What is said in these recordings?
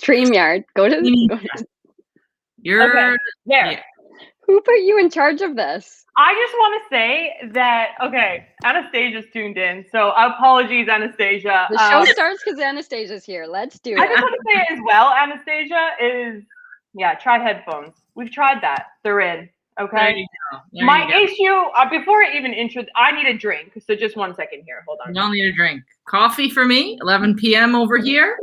StreamYard. Go to. You're there. Yeah. Who put you in charge of this? I just want to say that, okay, Anastasia's tuned in, so apologies, Anastasia. The show starts because Anastasia's here. Let's do I it. just want to say as well, Anastasia, try headphones. We've tried that. They're in, okay? There you go. My issue, before I even I need a drink, so just 1 second here. Hold on. You don't need a drink. Coffee for me, 11 p.m. over here.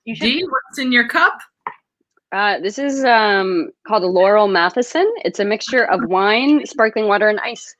Dee, what's in your cup? This is called a Laurel Matheson. It's a mixture of wine, sparkling water, and ice.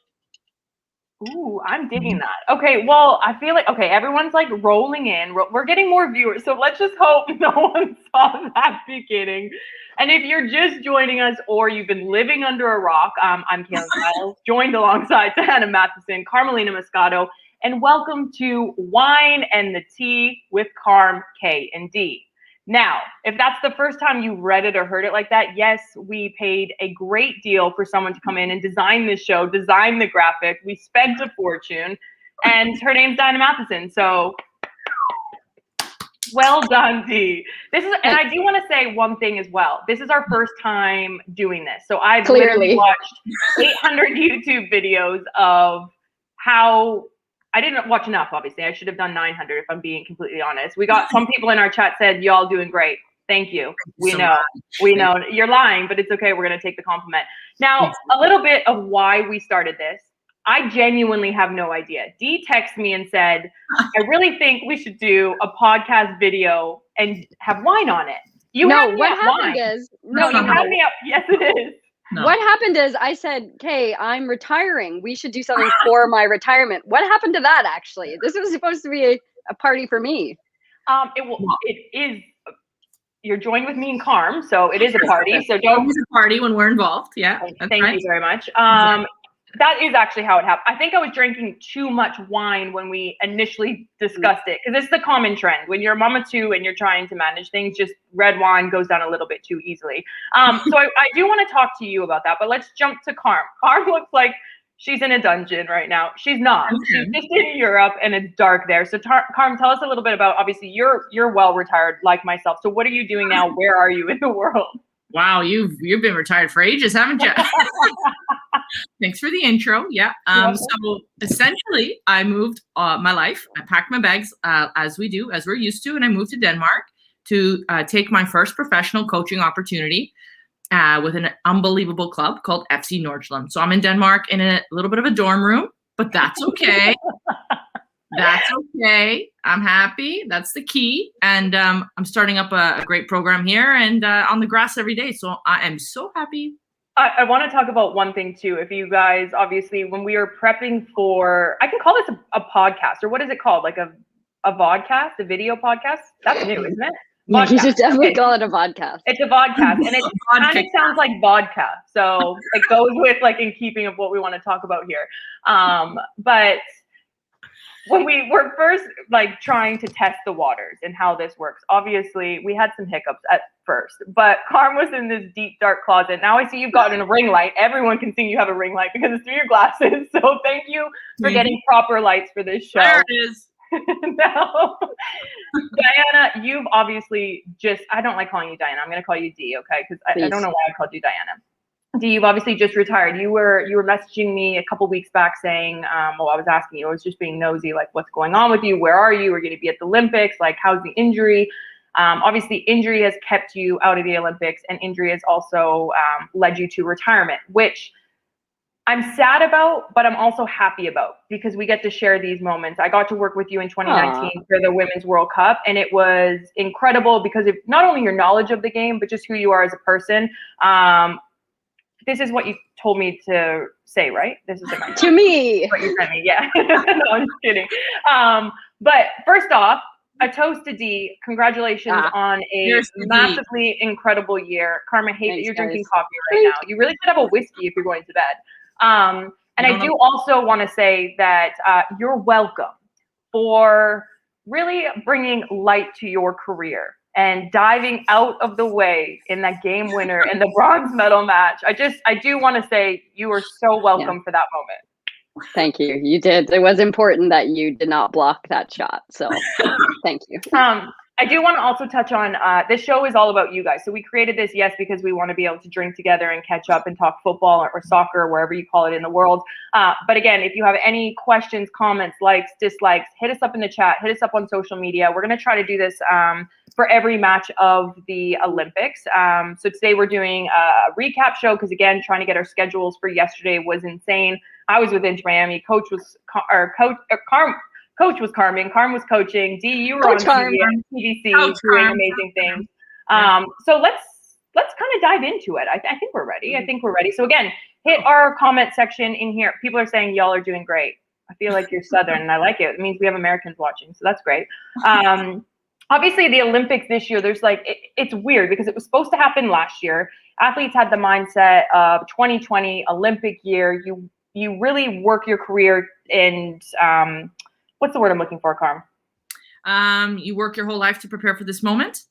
Ooh, I'm digging that. Okay, well, I feel like, everyone's like rolling in. We're getting more viewers, so let's just hope no one saw that beginning. And if you're just joining us or you've been living under a rock, I'm Kaylin Stiles, joined alongside Diana Matheson, Carmelina Moscato, and welcome to Wine and the Tea with Carm, K, and D. Now, if that's the first time you read it or heard it like that, yes, we paid a great deal for someone to come in and design this show, design the graphic. We spent a fortune, and her name's Diana Matheson. So, well done, Dee. And I do want to say one thing as well. This is our first time doing this. So I've literally watched 800 YouTube videos of how. I didn't watch enough, obviously. I should have done 900 if I'm being completely honest. We got some people in our chat said, y'all doing great. Thank you. We know you're lying, but it's okay. We're going to take the compliment. Now, a little bit of why we started this. I genuinely have no idea. Dee texted me and said, I really think we should do a podcast video and have wine on it. You had me up. Yes, it is. No. What happened is I said, "Okay, I'm retiring. We should do something for my retirement." What happened to that? Actually, this was supposed to be a party for me. It is. You're joined with me and Carm, so it is a party. So don't. It's a party when we're involved. Yeah. Thank you very much. That is actually how it happened. I think I was drinking too much wine when we initially discussed it, because it's the common trend. When you're a mama too and you're trying to manage things, just red wine goes down a little bit too easily. So I do want to talk to you about that, but let's jump to Carm. Carm looks like she's in a dungeon right now. She's not. She's just in Europe and it's dark there. So Carm, tell us a little bit about, obviously you're well retired like myself. So what are you doing now? Where are you in the world? Wow, you've been retired for ages, haven't you? Thanks for the intro. Yeah. So essentially, I moved my life. I packed my bags as we're used to, and I moved to Denmark to take my first professional coaching opportunity with an unbelievable club called FC Nordsjælland. So I'm in Denmark in a little bit of a dorm room, but that's okay. That's okay. I'm happy. That's the key. And I'm starting up a great program here and on the grass every day. So I am so happy. I want to talk about one thing too. If you guys, obviously, when we are prepping for, I can call this a podcast, or what is it called? Like a vodcast, a video podcast? That's new, isn't it? Vodcast. You should definitely call it a vodcast. It's a vodcast, and it kind of sounds like vodka. So it goes with like in keeping of what we want to talk about here. But when we were first like trying to test the waters and how this works, obviously we had some hiccups at first, but Carm was in this deep dark closet. Now I see you've gotten a ring light. Everyone can see you have a ring light because it's through your glasses. So thank you for getting proper lights for this show. There it is. No. Diana, you've obviously I don't like calling you Diana. I'm going to call you Dee, okay? Because I don't know why I called you Diana. Dee, you've obviously just retired. You were messaging me a couple weeks back saying, I was asking you, I was just being nosy, like what's going on with you? Where are you? We're going to be at the Olympics. Like, how's the injury? Obviously, injury has kept you out of the Olympics, and injury has also led you to retirement, which I'm sad about, but I'm also happy about because we get to share these moments. I got to work with you in 2019 for the Women's World Cup, and it was incredible because of not only your knowledge of the game, but just who you are as a person. This is what you told me to say, right? This is to me. What you sent me, yeah. No, I'm just kidding. But first off, a toast to Dee. Congratulations on a massively incredible year. Carm, I hate that you're drinking coffee right now. You really should have a whiskey if you're going to bed. And I do also want to say that you're welcome for really bringing light to your career and diving out of the way in that game winner in the bronze medal match. I do want to say you are so welcome for that moment. Thank you. You did. It was important that you did not block that shot. So thank you. I do want to also touch on this show is all about you guys. So we created this, yes, because we want to be able to drink together and catch up and talk football or soccer, or wherever you call it in the world. But again, if you have any questions, comments, likes, dislikes, hit us up in the chat, hit us up on social media. We're going to try to do this for every match of the Olympics. So today we're doing a recap show because, again, trying to get our schedules for yesterday was insane. I was with Inter Miami. Coach was Carmen. Carm was coaching. D, you were Coach on TVC doing amazing things. So let's kind of dive into it. I think we're ready. So again, hit our comment section in here. People are saying y'all are doing great. I feel like you're Southern, and I like it. It means we have Americans watching, so that's great. Obviously, the Olympics this year, there's it's weird because it was supposed to happen last year. Athletes had the mindset of 2020 Olympic year. You really work your career and what's the word I'm looking for, Carm? You work your whole life to prepare for this moment?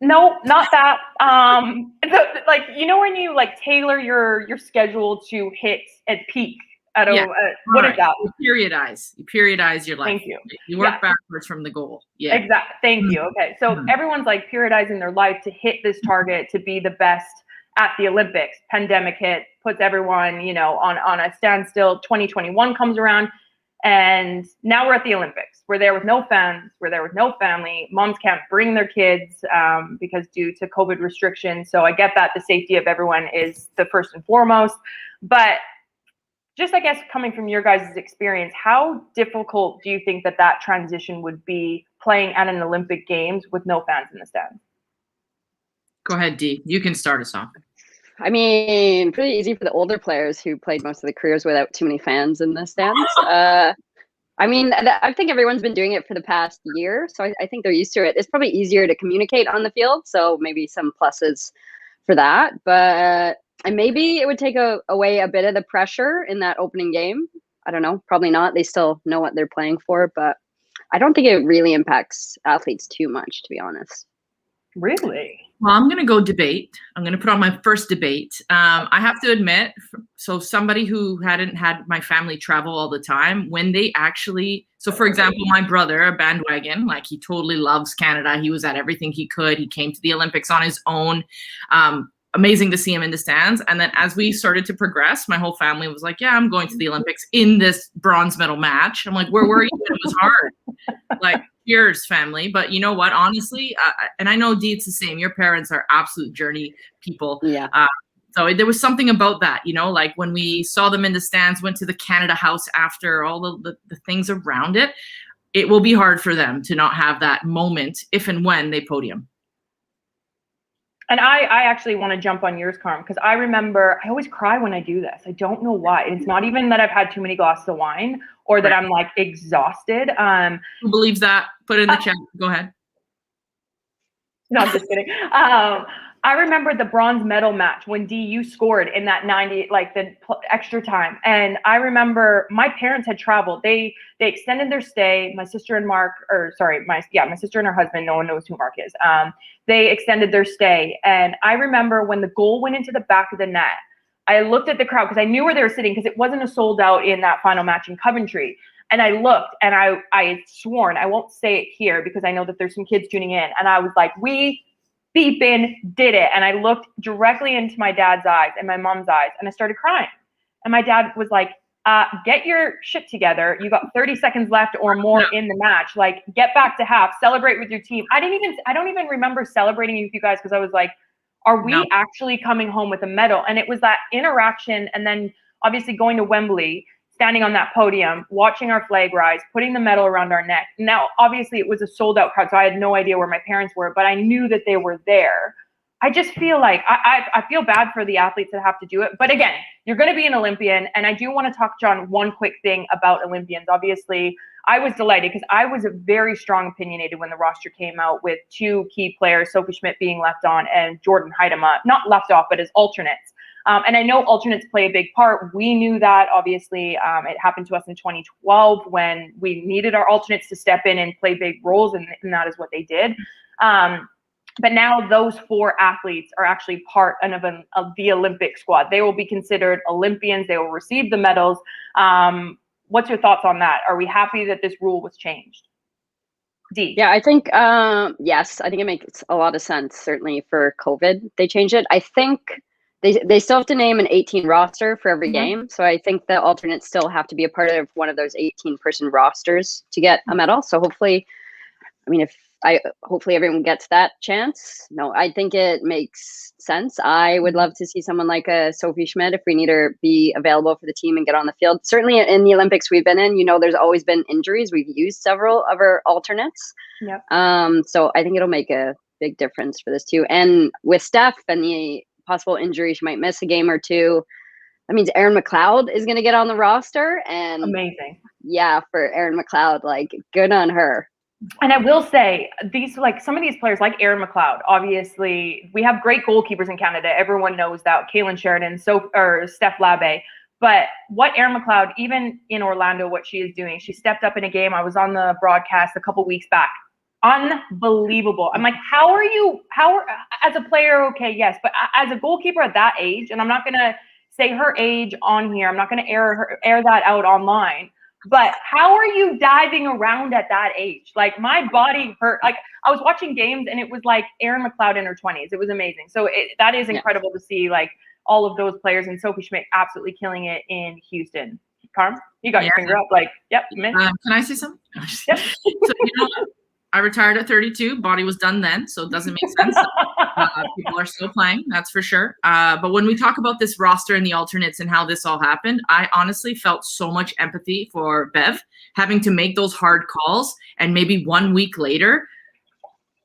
No, not that. When you tailor your schedule to hit at peak. What is that? You periodize your life. Thank you. You work backwards from the goal. Yeah. Exactly. Thank you. Okay. So everyone's periodizing their life to hit this target to be the best at the Olympics. Pandemic hit, puts everyone, on a standstill. 2021 comes around. And now we're at the Olympics. We're there with no fans. We're there with no family. Moms can't bring their kids because due to COVID restrictions. So I get that the safety of everyone is the first and foremost. But just, I guess, coming from your guys' experience, how difficult do you think that transition would be playing at an Olympic Games with no fans in the stands? Go ahead, Dee. You can start us off. I mean, pretty easy for the older players who played most of the careers without too many fans in the stands. I think everyone's been doing it for the past year, so I think they're used to it. It's probably easier to communicate on the field, so maybe some pluses for that. But and maybe it would take away a bit of the pressure in that opening game. I don't know, probably not. They still know what they're playing for, but I don't think it really impacts athletes too much, to be honest. Really? Well, I'm going to go debate. I'm going to put on my first debate. I have to admit, so somebody who hadn't had my family travel all the time, when they actually, so for example, my brother, a bandwagon, he totally loves Canada. He was at everything he could. He came to the Olympics on his own. Amazing to see him in the stands. And then as we started to progress, my whole family was like, yeah, I'm going to the Olympics in this bronze medal match. I'm like, where were you? It was hard. Cheers, family. But you know what? Honestly, and I know, Dee, it's the same. Your parents are absolute journey people. Yeah. So there was something about that, when we saw them in the stands, went to the Canada House after, all the things around it, it will be hard for them to not have that moment if and when they podium. And I actually want to jump on yours, Carm, because I remember I always cry when I do this. I don't know why. It's not even that I've had too many glasses of wine or that I'm exhausted. Who believes that? Put it in the chat. Go ahead. No, I'm just kidding. I remember the bronze medal match when DU scored in that 90, the extra time. And I remember my parents had traveled. They extended their stay. My sister and my sister and her husband, no one knows who Mark is. They extended their stay. And I remember when the goal went into the back of the net, I looked at the crowd because I knew where they were sitting because it wasn't a sold out in that final match in Coventry. And I looked and I had sworn, I won't say it here because I know that there's some kids tuning in. And I was like, we beepin' did it. And I looked directly into my dad's eyes and my mom's eyes and I started crying. And my dad was like, get your shit together. You got 30 seconds left or more in the match. Get back to half, celebrate with your team. I don't even remember celebrating with you guys because I was like, are we actually coming home with a medal? And it was that interaction. And then obviously going to Wembley, standing on that podium, watching our flag rise, putting the medal around our neck. Now, obviously it was a sold out crowd, so I had no idea where my parents were, but I knew that they were there. I just feel like I feel bad for the athletes that have to do it. But again, you're going to be an Olympian. And I do want to touch on one quick thing about Olympians. Obviously, I was delighted because I was very strong opinionated when the roster came out with two key players, Sophie Schmidt being left on and Jordan Heidema, not left off, but as alternates. And I know alternates play a big part. We knew that, obviously. It happened to us in 2012 when we needed our alternates to step in and play big roles, and that is what they did. But now those four athletes are actually part of the Olympic squad. They will be considered Olympians. They will receive the medals. What's your thoughts on that? Are we happy that this rule was changed? D. Yeah, I think yes, I think it makes a lot of sense. Certainly for COVID, they changed it. I think they still have to name an 18 roster for every game. So I think the alternates still have to be a part of one of those 18-person rosters to get a medal. So hopefully, I mean, hopefully everyone gets that chance. No, I think it makes sense. I would love to see someone like a Sophie Schmidt if we need her be available for the team and get on the field. Certainly in the Olympics we've been in, there's always been injuries. We've used several of our alternates. Yep. So I think it'll make a big difference for this too. And with Steph and the possible injury, she might miss a game or two. That means Erin McLeod is going to get on the roster. And amazing. Yeah, for Erin McLeod, like good on her. And I will say some of these players like Erin McLeod, obviously we have great goalkeepers in Canada. Everyone knows that. Caitlin Sheridan, Steph Labbe. But what Erin McLeod, even in Orlando, what she is doing, she stepped up in a game. I was on the broadcast a couple weeks back. Unbelievable. I'm like, as a player, okay, yes, but as a goalkeeper at that age, and I'm not going to say her age on here. I'm not going to air that out online. But how are you diving around at that age? Like my body hurt. Like I was watching games and it was like Erin McLeod in her 20s. It was amazing. So that is incredible to see like all of those players and Sophie Schmidt absolutely killing it in Houston. Carm, you got your finger up. Like, yep. Can I say something? Yep. So, I retired at 32. Body was done then, so it doesn't make sense. People are still playing, that's for sure. But when we talk about this roster and the alternates and how this all happened, I honestly felt so much empathy for Bev having to make those hard calls, and maybe 1 week later,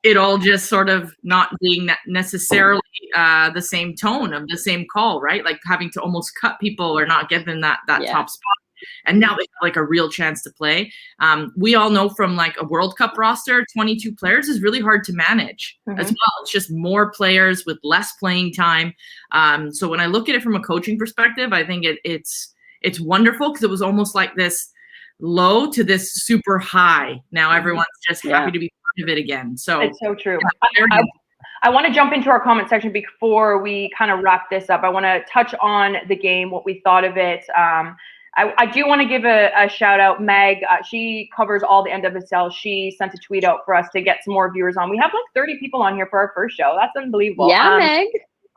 it all just sort of not being necessarily the same tone of the same call, right? Like having to almost cut people or not give them that top spot. And now they have like a real chance to play. We all know from like a World Cup roster, 22 players is really hard to manage as well. It's just more players with less playing time. So when I look at it from a coaching perspective, I think it's wonderful because it was almost like this low to this super high. Now everyone's just happy to be part of it again. So it's so true. I want to jump into our comment section before we kind of wrap this up. I want to touch on the game, what we thought of it. I do want to give a shout out. Meg, she covers all the NWSL. She sent a tweet out for us to get some more viewers on. We have like 30 people on here for our first show. That's unbelievable. Yeah, Meg.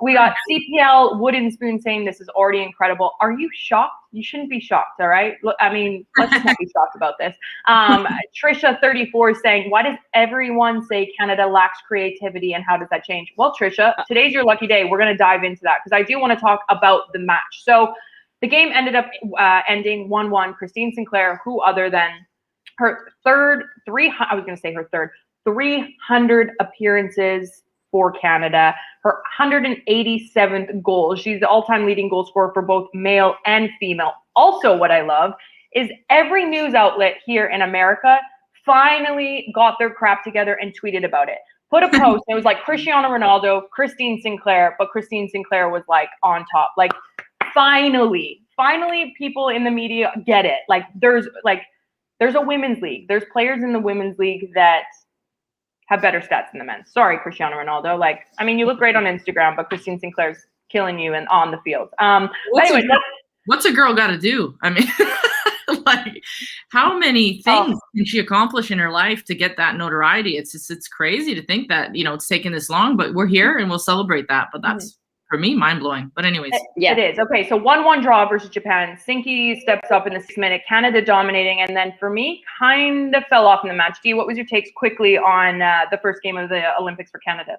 We got CPL Wooden Spoon saying this is already incredible. Are you shocked? You shouldn't be shocked, all right? Look, I mean, let's just not be shocked about this. Trisha34 is saying, why does everyone say Canada lacks creativity and how does that change? Well, Trisha, today's your lucky day. We're going to dive into that because I do want to talk about the match. So the game ended up ending 1-1. Christine Sinclair, who other than her 300 appearances for Canada, her 187th goal. She's the all-time leading goal scorer for both male and female. Also, what I love is every news outlet here in America finally got their crap together and tweeted about it. Put a post. It was like Cristiano Ronaldo, Christine Sinclair, but Christine Sinclair was like on top. Like, finally people in the media get it. Like there's a women's league. There's players in the women's league that have better stats than the men. Sorry, Cristiano Ronaldo. Like, I mean, you look great on Instagram, but Christine Sinclair's killing you and on the field. What's a girl got to do? I mean, like, how many things can she accomplish in her life to get that notoriety? It's crazy to think that, it's taken this long, but we're here and we'll celebrate that. But that's, for me, mind-blowing. But anyways. It is. Okay, so 1-1 draw versus Japan. Sinky steps up in the 6th minute. Canada dominating. And then for me, kind of fell off in the match. Dee, what was your takes quickly on the first game of the Olympics for Canada?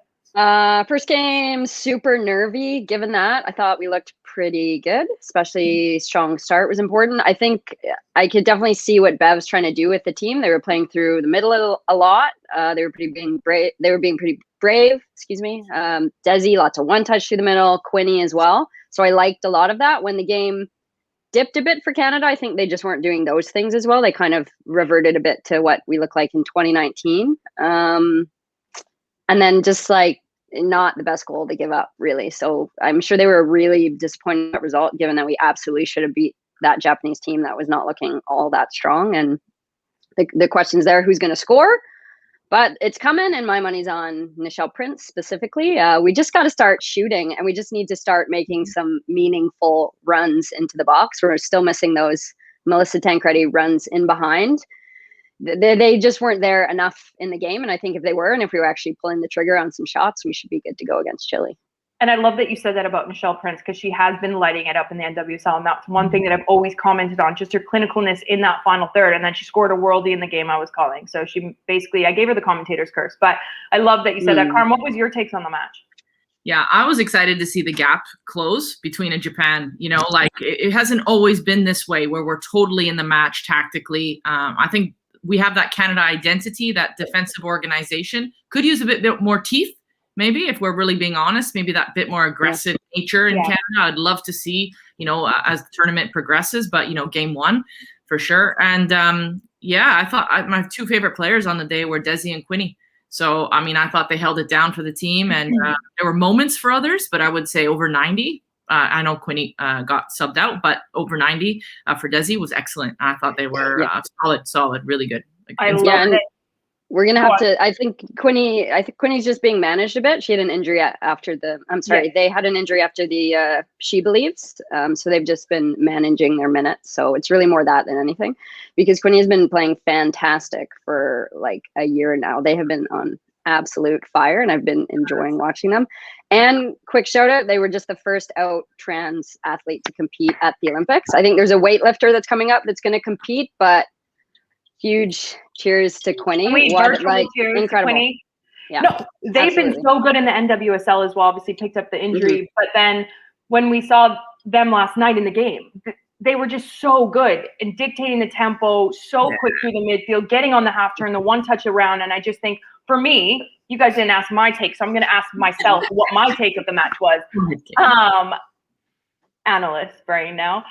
First game, super nervy. Given that, I thought we looked pretty good, especially strong start was important. I think I could definitely see what Bev's trying to do with the team. They were playing through the middle a lot. They were being pretty brave. Excuse me. Desi, lots of one touch through the middle. Quinny as well. So I liked a lot of that. When the game dipped a bit for Canada, I think they just weren't doing those things as well. They kind of reverted a bit to what we look like in 2019. And then just like not the best goal to give up, really. So I'm sure they were really disappointed in that result, given that we absolutely should have beat that Japanese team that was not looking all that strong. And the question's there, who's going to score? But it's coming, and my money's on Nichelle Prince specifically. We just got to start shooting, and we just need to start making some meaningful runs into the box. We're still missing those Melissa Tancredi runs in behind. they just weren't there enough in the game. And I think if they were, and if we were actually pulling the trigger on some shots, we should be good to go against Chile. And I love that you said that about Michelle Prince, because she has been lighting it up in the NWSL. And that's one thing that I've always commented on, just her clinicalness in that final third. And then she scored a worldie in the game I was calling. So she basically, I gave her the commentator's curse. But I love that you said that. Carm, what was your takes on the match? Yeah, I was excited to see the gap close between and Japan. You know, like it hasn't always been this way where we're totally in the match tactically. I think we have that Canada identity, that defensive organization. Could use a bit more teeth. Maybe if we're really being honest, maybe that bit more aggressive nature in Canada, I'd love to see, you know, as the tournament progresses, but, you know, game one for sure. And I thought my two favorite players on the day were Desi and Quinny. So, I mean, I thought they held it down for the team, and there were moments for others, but I would say over 90. I know Quinny got subbed out, but over 90 for Desi was excellent. I thought they were solid, really good. I love it. We're going to have to, I think Quinny's just being managed a bit. She had an injury after they had an injury after the She Believes. So they've just been managing their minutes. So it's really more that than anything, because Quinny has been playing fantastic for like a year now. They have been on absolute fire, and I've been enjoying watching them. And quick shout out, they were just the first out trans athlete to compete at the Olympics. I think there's a weightlifter that's coming up that's going to compete, but huge cheers to Quinny. Incredible. Quinny. Yeah, no, they've been so good in the NWSL as well. Obviously picked up the injury, but then when we saw them last night in the game, they were just so good in dictating the tempo, so quick through the midfield, getting on the half turn, the one touch around. And I just think, for me, you guys didn't ask my take, so I'm going to ask myself what my take of the match was. Analyst brain now.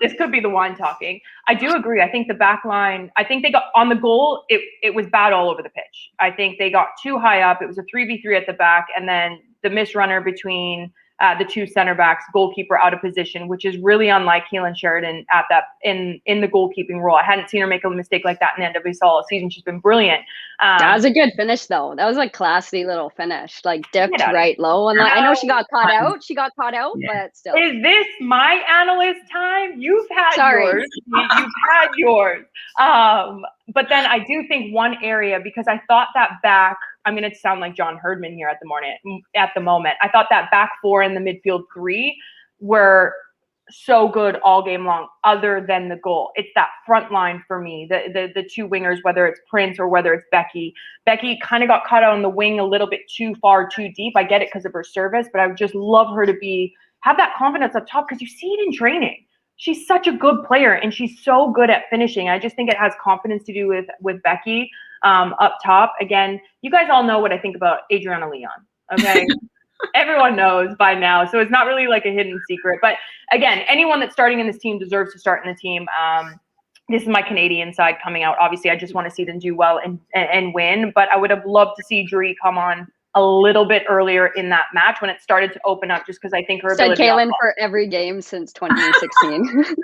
This could be the wine talking. I do agree. I think the back line, I think they got on the goal. It was bad all over the pitch. I think they got too high up. It was a 3v3 at the back, and then the misrunner between the two center backs, goalkeeper out of position, which is really unlike Keelan Sheridan at that in the goalkeeping role. I hadn't seen her make a mistake like that in the NWSL all season. She's been brilliant. That was a good finish, though. That was like classy little finish, like dipped right low. And I know she got caught out. But still. Is this my analyst time? You've had yours. You've had yours. But then I do think one area, because I thought that back, I'm going to sound like John Herdman here at the moment. I thought that back four and the midfield three were so good all game long, other than the goal. It's that front line for me, the two wingers, whether it's Prince or whether it's Becky. Becky kind of got caught out on the wing a little bit too far, too deep. I get it because of her service, but I would just love her to have that confidence up top, because you see it in training. She's such a good player, and she's so good at finishing. I just think it has confidence to do with Becky up top. Again, you guys all know what I think about Adriana Leon, okay? Everyone knows by now, so it's not really like a hidden secret. But again, anyone that's starting in this team deserves to start in the team. This is my Canadian side coming out. Obviously, I just want to see them do well and win, but I would have loved to see Dree come on a little bit earlier in that match when it started to open up, just because I think her ability. Said Kaylin for every game since 2016.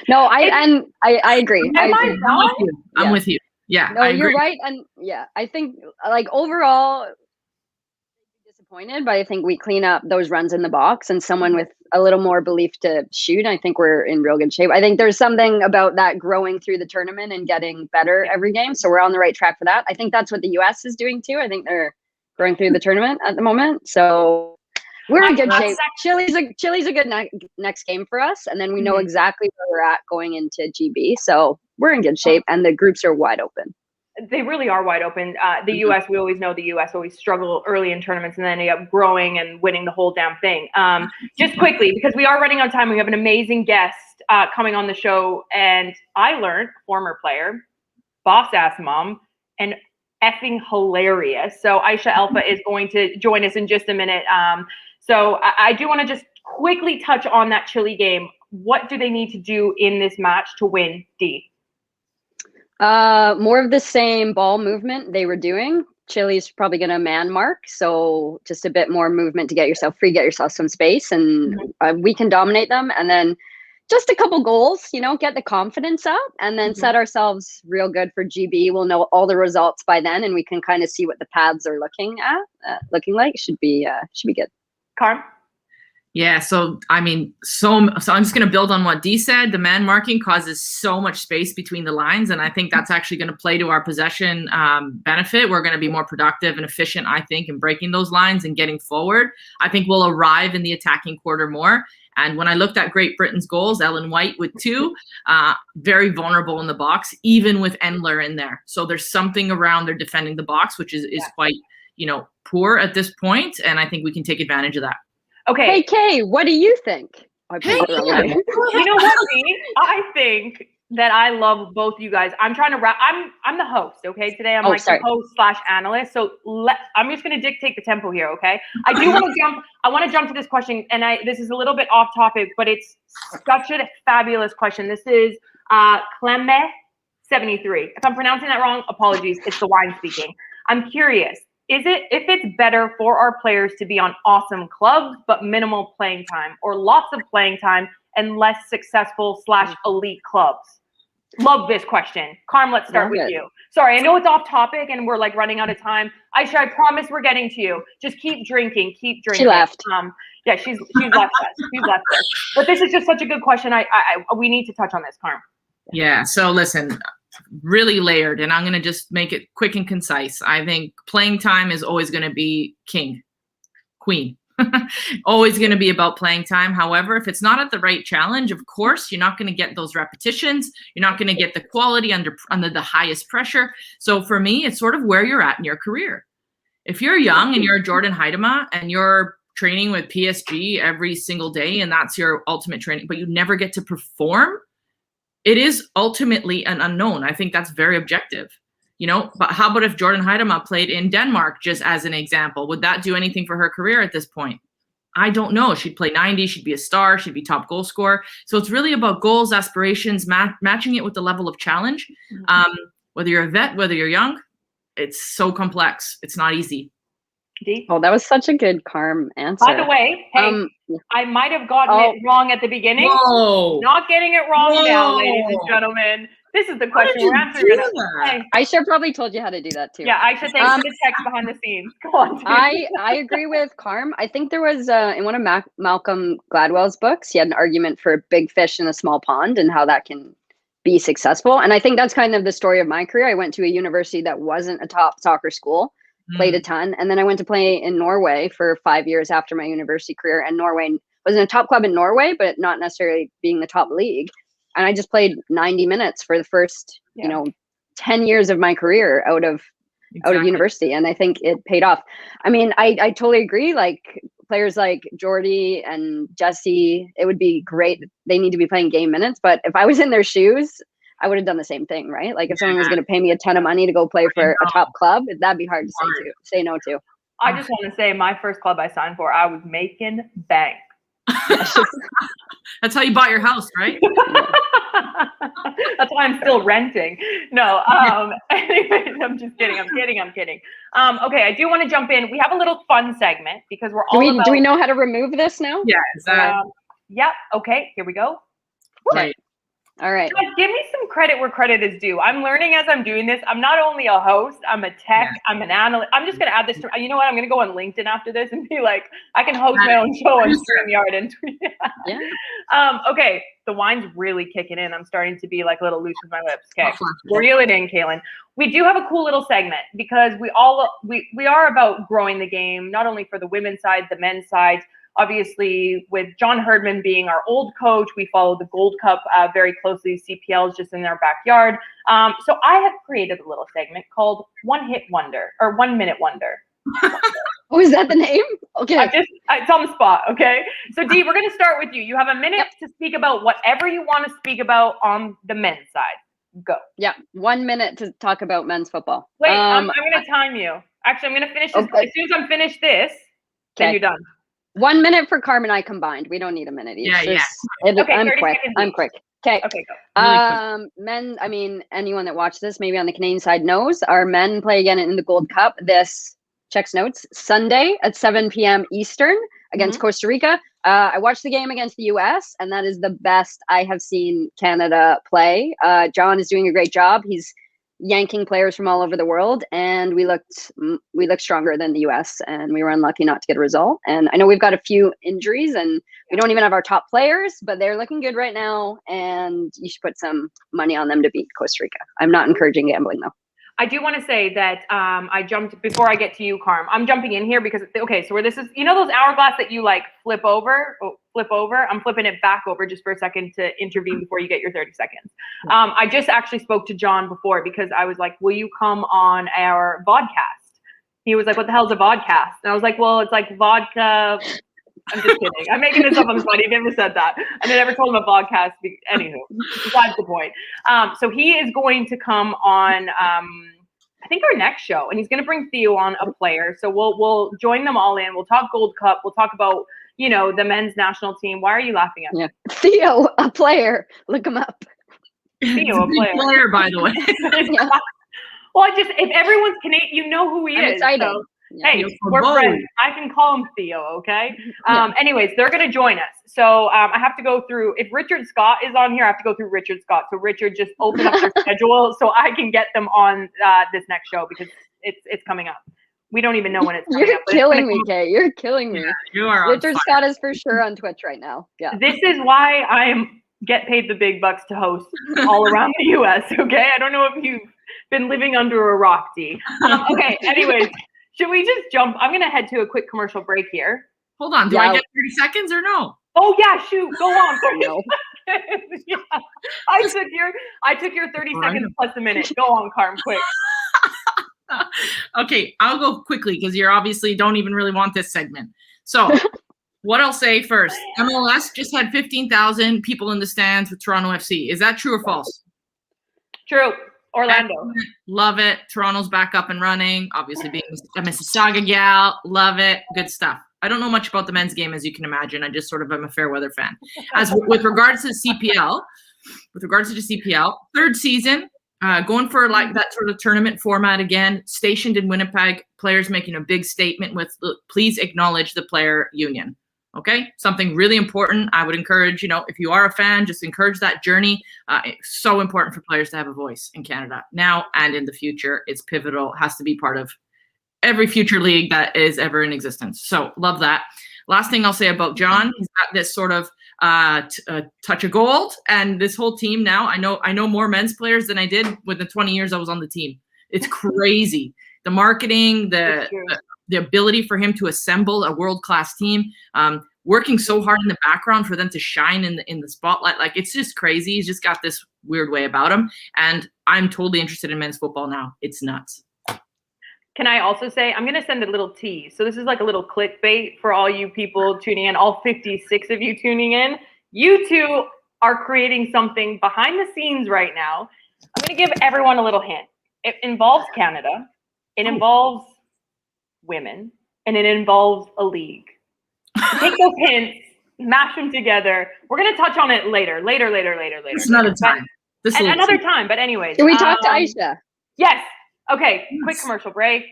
No, I agree. I'm with you. Yeah. No, you're right. And yeah, I think like overall disappointed, but I think we clean up those runs in the box, and someone with a little more belief to shoot, I think we're in real good shape. I think there's something about that growing through the tournament and getting better every game. So we're on the right track for that. I think that's what the US is doing too. I think they're growing through the tournament at the moment. So we're in good shape. Chile's a good next game for us. And then we know exactly where we're at going into GB. So we're in good shape, and the groups are wide open. They really are wide open. The U.S., we always know the U.S. always struggle early in tournaments, and then they end up growing and winning the whole damn thing. Just quickly, because we are running out of time, we have an amazing guest coming on the show, and I learned, former player, boss-ass mom, and effing hilarious. So Aisha Alpha is going to join us in just a minute. So I do want to just quickly touch on that Chile game. What do they need to do in this match to win, D? More of the same ball movement they were doing. Chile's probably going to man mark, so just a bit more movement to get yourself free, get yourself some space, and we can dominate them. And then just a couple goals, get the confidence up, and then set ourselves real good for GB. We'll know all the results by then, and we can kind of see what the paths are looking like. Should be good. Carm? Yeah, so I mean, so I'm just going to build on what Dee said. The man marking causes so much space between the lines, and I think that's actually going to play to our possession benefit. We're going to be more productive and efficient, I think, in breaking those lines and getting forward. I think we'll arrive in the attacking quarter more. And when I looked at Great Britain's goals, Ellen White with 2, very vulnerable in the box, even with Endler in there. So there's something around their defending the box, which is quite, poor at this point, and I think we can take advantage of that. Okay. Hey, Kay, what do you think? You know what, Dee? I think that I love both you guys. I'm trying to wrap. I'm the host, okay? Today I'm the host/analyst. So I'm just going to dictate the tempo here, okay? I do want to jump. I want to jump to this question, and this is a little bit off topic, but it's such a fabulous question. This is Clemme 73. If I'm pronouncing that wrong, apologies. It's the wine speaking. I'm curious. If it's better for our players to be on awesome clubs but minimal playing time, or lots of playing time and less successful / elite clubs? Love this question. Carm, let's start with you. Sorry, I know it's off topic and we're like running out of time. Aisha, I promise we're getting to you. Just keep drinking. She left. Yeah, she's left us. She's left us. But this is just such a good question. We need to touch on this, Carm. Yeah. So listen. Really layered, and I'm going to just make it quick and concise. I think playing time is always going to be queen, always going to be about playing time. However, if it's not at the right challenge, of course, you're not going to get those repetitions. You're not going to get the quality under the highest pressure. So for me, it's sort of where you're at in your career. If you're young and you're Jordan Huitema and you're training with PSG every single day and that's your ultimate training, but you never get to perform, it is ultimately an unknown. I think that's very objective, but how about if Jordan Huitema played in Denmark, just as an example? Would that do anything for her career at this point? I don't know. She'd play 90, she'd be a star, she'd be top goal scorer. So it's really about goals, aspirations, matching it with the level of challenge. Whether you're a vet, whether you're young, it's so complex. It's not easy. Dee? Oh, that was such a good Carm answer. By the way, hey, I might have gotten it wrong at the beginning. Whoa. Not getting it wrong now, ladies and gentlemen. This is the question we're answering. Aisha probably told you how to do that too. Yeah, Aisha, thanks for the text behind the scenes. Go on. I agree with Carm. I think there was in one of Malcolm Gladwell's books, he had an argument for a big fish in a small pond and how that can be successful. And I think that's kind of the story of my career. I went to a university that wasn't a top soccer school. Played a ton. And then I went to play in Norway for 5 years after my university career. And Norway was in a top club in Norway, but not necessarily being the top league. And I just played 90 minutes for the first, 10 years of my career out of university. And I think it paid off. I mean, I totally agree. Like players like Jordy and Jesse, it would be great. They need to be playing game minutes. But if I was in their shoes, I would have done the same thing, right? Like if someone was going to pay me a ton of money to go play for a top club, that'd be hard to say no to. I just want to say my first club I signed for, I was making bank. That's how you bought your house, right? That's why I'm still renting. No, anyways, I'm just kidding. I'm kidding. Okay, I do want to jump in. We have a little fun segment because we're all do we know how to remove this now? Yeah. Yeah. Okay, here we go. Right. All right. Guys, give me some credit where credit is due. I'm learning as I'm doing this. I'm not only a host, I'm a tech, I'm an analyst. I'm just going to add this to, you know what? I'm going to go on LinkedIn after this and be like, I can host my own show on StreamYard and tweet. Okay. The wine's really kicking in. I'm starting to be like a little loose with my lips. Okay. Reel it in, Kaylin. We do have a cool little segment because we are about growing the game, not only for the women's side, the men's side. Obviously, with John Herdman being our old coach, we follow the Gold Cup very closely. CPL is just in our backyard. So I have created a little segment called One Hit Wonder or 1 Minute Wonder. Oh, is that the name? Okay. It's on the spot, okay? So, Dee, we're going to start with you. You have a minute to speak about whatever you want to speak about on the men's side. Go. Yeah, 1 minute to talk about men's football. Wait, I'm going to time you. Actually, I'm going to finish this. As soon as I'm finished this, then you're done. 1 minute for Carm and I combined. We don't need a minute each. Yeah. Okay, I'm quick. Okay. Okay, go. Men, I mean, anyone that watched this, maybe on the Canadian side knows, our men play again in the Gold Cup this, checks notes, Sunday at 7 p.m. Eastern against Costa Rica. I watched the game against the U.S., and that is the best I have seen Canada play. John is doing a great job. He's yanking players from all over the world, and we looked stronger than the US, and we were unlucky not to get a result. And I know we've got a few injuries, and we don't even have our top players, but they're looking good right now, and you should put some money on them to beat Costa Rica. I'm not encouraging gambling though. I do want to say that I jumped before I get to you, Carm. I'm jumping in here because okay, so where this is, you know, those hourglass that you like flip over. I'm flipping it back over just for a second to intervene before you get your 30 seconds. I just actually spoke to John before because I was like, "Will you come on our vodcast?" He was like, "What the hell's a vodcast?" And I was like, "Well, it's like vodka." I'm just kidding. I'm making this up on the spot. He never said that. And I never told him a podcast. Anywho, besides the point. So he is going to come on, I think our next show, and he's going to bring Theo on, a player. So we'll join them all in. We'll talk Gold Cup. We'll talk about, you know, the men's national team. Why are you laughing at me? Yeah. Theo, a player. Look him up. Theo, a player. By the way. Yeah. Well, if everyone's Canadian, you know who he is. I'm excited. So. Hey, we're friends. I can call him Theo, okay? Anyways, they're going to join us. So I have to go through, if Richard Scott is on here, I have to go through Richard Scott. So Richard, just open up their schedule so I can get them on this next show because it's coming up. We don't even know when it's coming up. You're killing me, Kay. You're killing me. Yeah, you are. Richard Scott is for sure on Twitch right now. Yeah. This is why I get paid the big bucks to host all around the U.S., okay? I don't know if you've been living under a rock, D. Okay, anyways. Should we just jump? I'm going to head to a quick commercial break here. Hold on. Do I get 30 seconds or no? Oh, yeah, shoot. Go on. No. Yeah. I took your 30 seconds plus a minute. Go on, Carm, quick. Okay, I'll go quickly because you obviously don't even really want this segment. So what I'll say first, MLS just had 15,000 people in the stands with Toronto FC. Is that true or false? True. Orlando. Love it. Toronto's back up and running. Obviously being a Mississauga gal. Love it. Good stuff. I don't know much about the men's game, as you can imagine. I just sort of am a fair weather fan. As with regards to CPL, third season, going for like that sort of tournament format again, stationed in Winnipeg, players making a big statement with, please acknowledge the player union. Okay, something really important. I would encourage, you know, if you are a fan, just encourage that journey. It's so important for players to have a voice in Canada now and in the future. It's pivotal, has to be part of every future league that is ever in existence. So love that. Last thing I'll say about John, he's got this sort of touch of gold, and this whole team now. I know more men's players than I did with the 20 years I was on the team. It's crazy. The marketing, the ability for him to assemble a world-class team, working so hard in the background for them to shine in the spotlight. Like, it's just crazy. He's just got this weird way about him. And I'm totally interested in men's football now. It's nuts. Can I also say, I'm going to send a little tease. So this is like a little clickbait for all you people tuning in, all 56 of you tuning in. You two are creating something behind the scenes right now. I'm going to give everyone a little hint. It involves Canada. It involves women, and it involves a league. Take those hints, mash them together. We're going to touch on it later. It's another time. Another time, but anyways. Can we talk to Aisha? Yes. Okay, quick commercial break.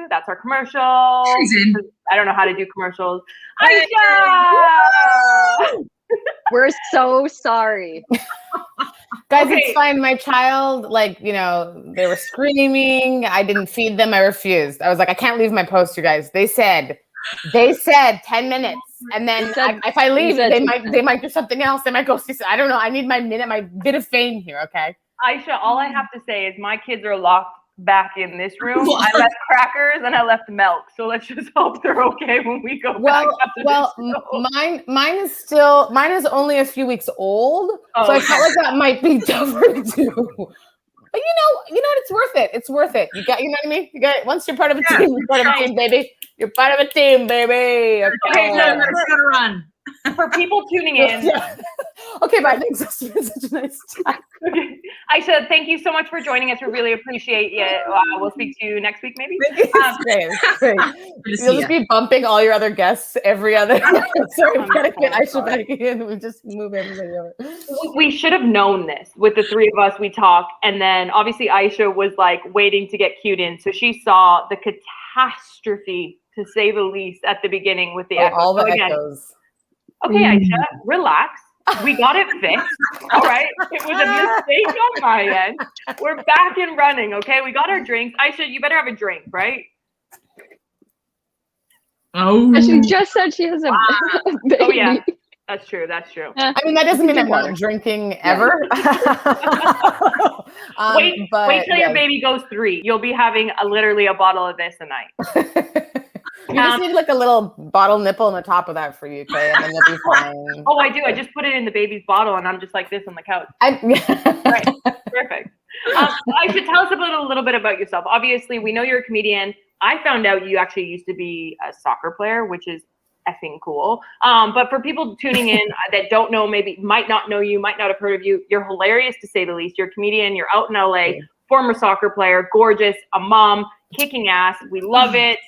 That's our commercial. I don't know how to do commercials. Aisha! We're so sorry. Guys, it's fine. My child, like, you know, they were screaming. I didn't feed them. I refused. I was like, I can't leave my post, you guys. They said 10 minutes. And then if I leave, they might do something else. They might go see. I don't know. I need my bit of fame here, okay? Aisha, all I have to say is my kids are locked back in this room. I left crackers and I left milk. So let's just hope they're okay when we go back. Mine is only a few weeks old. So I felt like that might be tougher to do. But you know what? It's worth it. It's worth it. You know what I mean? You got it. Once you're part of a team, you're part of a team, baby. You're part of a team, baby. Okay, let's run. For people tuning in. Okay, bye. Thanks. It's been such a nice chat. Okay. Aisha, thank you so much for joining us. We really appreciate you. We'll speak to you next week, maybe. Great. You'll just be bumping all your other guests every other. Sorry, we gotta get Aisha back in. We just move everybody over. We should have known this with the three of us. We talk, and then obviously Aisha was like waiting to get cued in, so she saw the catastrophe, to say the least, at the beginning with the echoes. All the echoes. Okay, Aisha, relax. We got it fixed. All right. It was a mistake on my end. We're back and running. Okay. We got our drinks. Aisha, you better have a drink, right? Oh. And she just said she has a baby. Oh, yeah. That's true. That's true. I mean, that doesn't mean I'm not drinking ever. Wait till your baby goes 3. You'll be having literally a bottle of this a night. You just need like a little bottle nipple on the top of that for you, Kay, and then you'll be fine. Oh, I do. I just put it in the baby's bottle, and I'm just like this on the couch. Right. Perfect. Aisha, tell us a little bit about yourself. Obviously, we know you're a comedian. I found out you actually used to be a soccer player, which is effing cool. But for people tuning in that don't know, maybe might not know you, might not have heard of you, you're hilarious to say the least. You're a comedian. You're out in LA, former soccer player, gorgeous, a mom, kicking ass. We love it.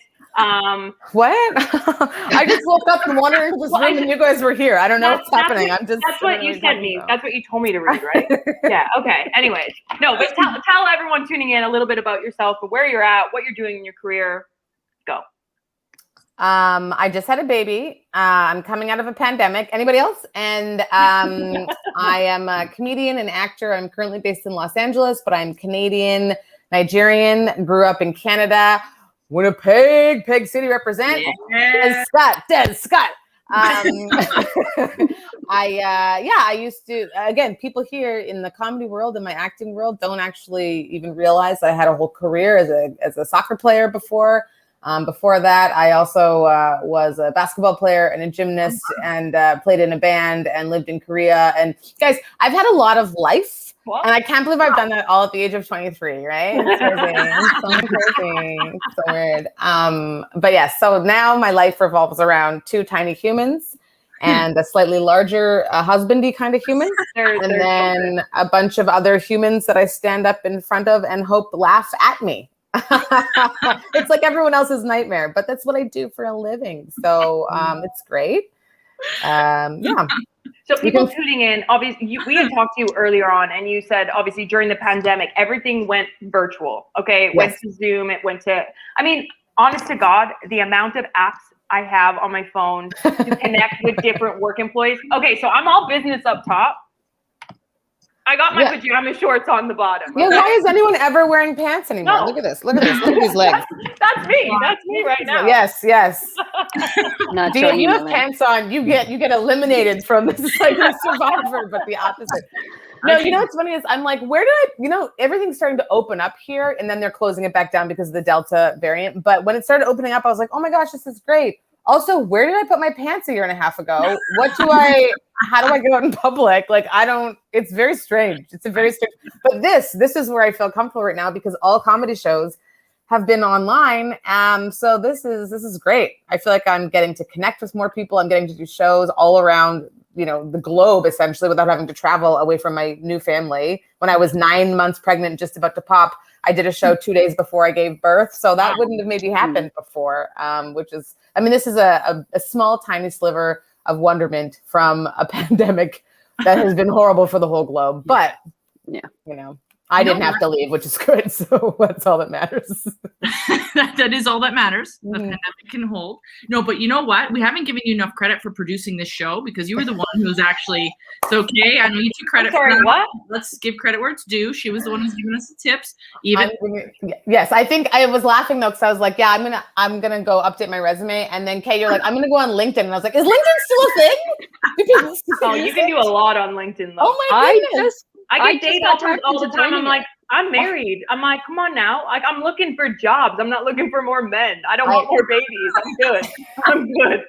What? I just woke up and wandered into this room and you guys were here. I don't know what's happening. That's what you sent me. That's what you told me to read, right? Yeah. Okay. Anyways, no, but tell everyone tuning in a little bit about yourself and where you're at, what you're doing in your career. Go. I just had a baby. I'm coming out of a pandemic. Anybody else? And I am a comedian and actor. I'm currently based in Los Angeles, but I'm Canadian, Nigerian, grew up in Canada. Winnipeg, Peg City represent. Yeah. Des Scott. I used to, again, people here in the comedy world and my acting world don't actually even realize that I had a whole career as a soccer player before. Before that, I also was a basketball player and a gymnast and played in a band and lived in Korea. And guys, I've had a lot of life. What? And I can't believe I've done that all at the age of 23, right? It's crazy. It's so crazy. It's so weird. But yeah, so now my life revolves around 2 tiny humans and a slightly larger husbandy kind of human. And then a bunch of other humans that I stand up in front of and hope laugh at me. It's like everyone else's nightmare, but that's what I do for a living. So it's great. Yeah. So people tuning in, obviously, we had talked to you earlier on, and you said, obviously, during the pandemic, everything went virtual. Okay, it went to Zoom, it went to, I mean, honest to God, the amount of apps I have on my phone to connect with different work employees. Okay, so I'm all business up top. I got my pajama shorts on the bottom. Okay? Yeah, why is anyone ever wearing pants anymore? No. Look at this. Look at this. Look at these legs. That's me. That's me right now. Yes. If you have pants on, you get eliminated from this. It's like a Survivor, but the opposite. No, you know what's funny is I'm like, where did everything's starting to open up here, and then they're closing it back down because of the Delta variant. But when it started opening up, I was like, oh my gosh, this is great. Also, where did I put my pants a year and a half ago? How do I go out in public? Like, it's very strange. It's a very strange, but this is where I feel comfortable right now because all comedy shows have been online. So this is great. I feel like I'm getting to connect with more people. I'm getting to do shows all around, the globe essentially without having to travel away from my new family. When I was 9 months pregnant, just about to pop, I did a show 2 days before I gave birth. So that wouldn't have maybe happened before, this is a small, tiny sliver of wonderment from a pandemic that has been horrible for the whole globe. But, I didn't have to leave, which is good. So that's all that matters. that is all that matters. The pandemic can hold. No, but you know what? We haven't given you enough credit for producing this show because you were the one who's actually. So, okay, I know you took credit for that. What? Let's give credit where it's due. She was the one who's giving us the tips. Yes, I think I was laughing though because I was like, yeah, I'm gonna go update my resume, and then Kay, you're like, I'm gonna go on LinkedIn, and I was like, is LinkedIn still a thing? You can do a lot on LinkedIn though. Oh my goodness. I get date offers all the time. I'm like, I'm married. I'm like, come on now. Like, I'm looking for jobs. I'm not looking for more men. I don't want more babies. I'm good.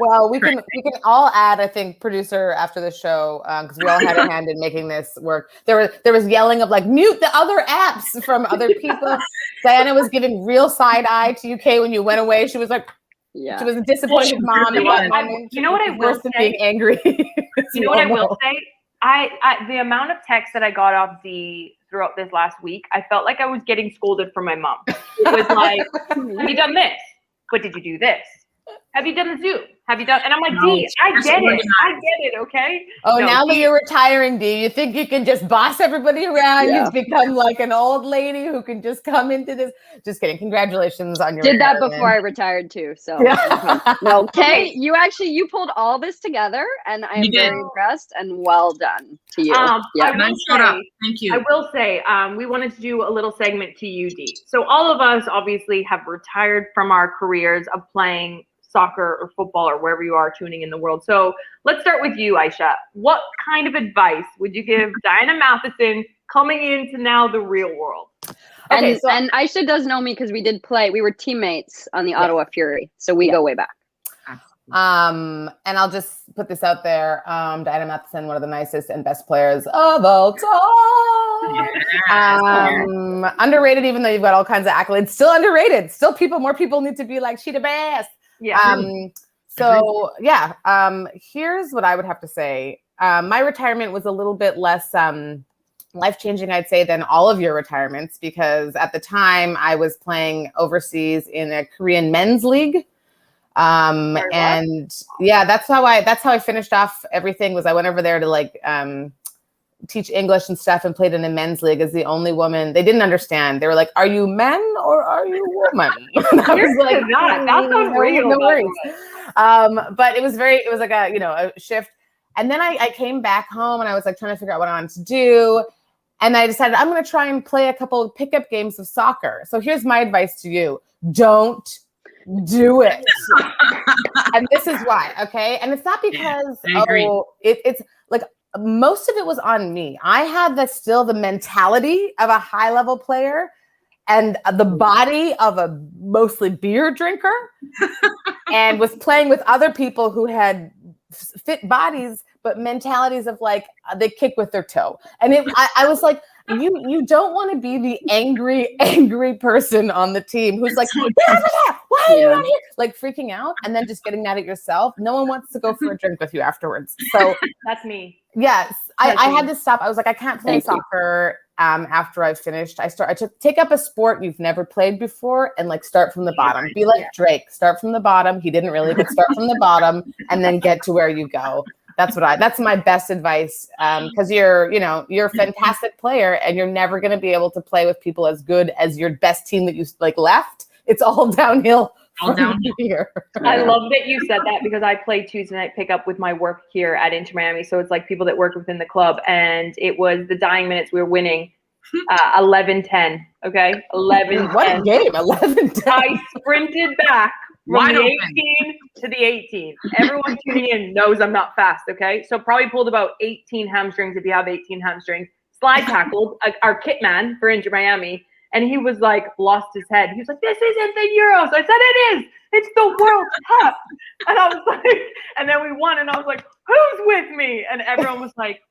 Well, we can all add, I think, producer after the show because we all had a hand in making this work. There was yelling of like mute the other apps from other people. Diana was giving real side eye to UK when you went away. She was like. Yeah. She was a disappointed mom. You know what I will say? Being angry. You know what I will say? The amount of texts that I got off Z throughout this last week, I felt like I was getting scolded from my mom. It was like, have you done this? But did you do this? Have you done the Zoom? Have you done? And I'm like, No, D, I it's get it. organized. I get it. Okay. Oh, No, now that D- you're retiring, D, you think you can just boss everybody around? Yeah. You've become like an old lady who can just come into this. Just kidding. Congratulations on your Did that retirement. before I retired too. So Yeah. no, Kay, you pulled all this together, and I am You did. very impressed. And well done to you. I And I will showed up. say, Thank I you. will say, we wanted to do a little segment to you, D. So all of us obviously have retired from our careers of playing soccer or football or wherever you are tuning in the world. So let's start with you, Aisha. What kind of advice would you give Diana Matheson coming into now the real world? Okay, and Aisha does know me because we were teammates on the Ottawa Fury, so we go way back. And I'll just put this out there. Diana Matheson, one of the nicest and best players of all time. Underrated, even though you've got all kinds of accolades. Still underrated. Still more people need to be like, she the best. Yeah. Here's what I would have to say. My retirement was a little bit less life-changing, I'd say, than all of your retirements, because at the time I was playing overseas in a Korean men's league. That's how I finished off everything. Was I went over there to teach English and stuff, and played in a men's league as the only woman. They didn't understand. They were like, "Are you men or are you women?" I was like, That's unreal. No worries. But it was like a shift. And then I came back home and I was like trying to figure out what I wanted to do. And I decided I'm going to try and play a couple of pickup games of soccer. So here's my advice to you. Don't do it. And this is why, okay? And it's not because, it's like most of it was on me. I had the mentality of a high level player and the body of a mostly beer drinker and was playing with other people who had fit bodies, but mentalities of like, they kick with their toe. And I was like, you don't want to be the angry person on the team who's like, why are you not here? Like freaking out and then just getting mad at yourself. No one wants to go for a drink with you afterwards. So that's me. Yes. I had to stop. I was like, I can't play soccer after I finished. I take up a sport you've never played before and like start from the bottom. Be like Drake, start from the bottom. He didn't really, but start from the bottom and then get to where you go. That's my best advice. Because you're a fantastic player and you're never going to be able to play with people as good as your best team that you left. It's all downhill. Here. I love that you said that because I play Tuesday night pickup with my work here at Inter Miami. So it's like people that work within the club, and it was the dying minutes. We were winning 11-10. Okay, 11. What a game! 11-10. I sprinted back from the 18 to the 18. Everyone tuning in knows I'm not fast. Okay, so probably pulled about 18 hamstrings if you have 18 hamstrings. Slide tackled our kit man for Inter Miami. And he was like, lost his head. He was like, this isn't the Euros. I said, it is. It's the World Cup. And I was like, and then we won. And I was like, who's with me? And everyone was like,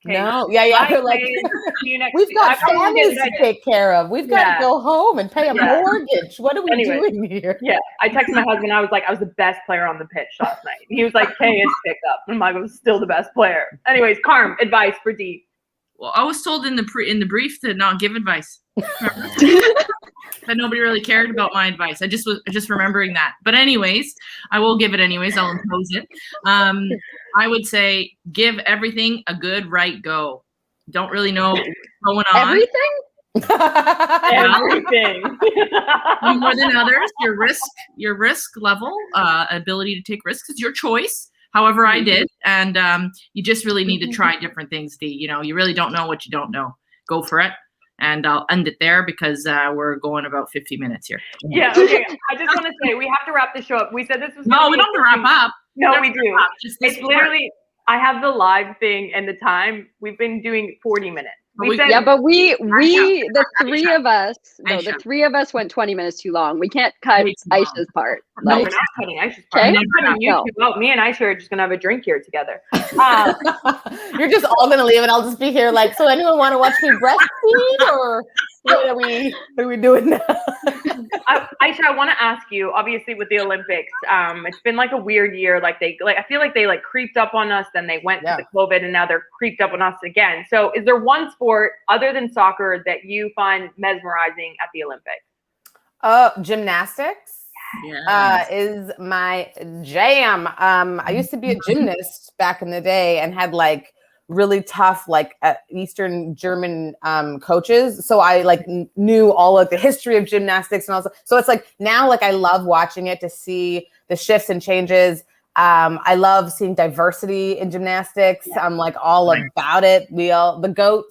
no. Yeah. They're like, we've got families to take care of. We've got to go home and pay a mortgage. What are we doing here? Yeah. I texted my husband. I was like, I was the best player on the pitch last night. He was like, Kay, it's pickup. And I was still the best player. Anyways, Carm, advice for D. Well, I was told in the brief to not give advice. But nobody really cared about my advice. I just was remembering that. But anyways, I will give it anyways. I'll impose it. I would say give everything a good right go. Don't really know what's going on. Everything? Everything. More than others. Your risk level, ability to take risks is your choice. However, I did, and you just really need to try different things. You really don't know what you don't know. Go for it, and I'll end it there because we're going about 50 minutes here. Yeah. Okay. I just want to say we have to wrap the show up. We said this was. No, we don't have to wrap up. No, we do. It's literally. I have the live thing and the time. We've been doing 40 minutes. But the three of us went 20 minutes too long. We can't cut Aisha's part. No, we're not cutting Aisha's part. I'm cutting you two out. Me and Aisha are just gonna have a drink here together. You're just all gonna leave, and I'll just be here. Like, so anyone want to watch me breastfeed, or what are we doing now? Aisha, I want to ask you. Obviously, with the Olympics, it's been like a weird year. I feel like they creeped up on us, then they went to the COVID, and now they're creeped up on us again. So, is there one sport other than soccer that you find mesmerizing at the Olympics? Gymnastics. is my jam. I used to be a gymnast back in the day and had like really tough like Eastern German coaches. So I like knew all of the history of gymnastics and also. So it's like now like I love watching it to see the shifts and changes. I love seeing diversity in gymnastics. Yeah. I'm like all about it. The GOAT,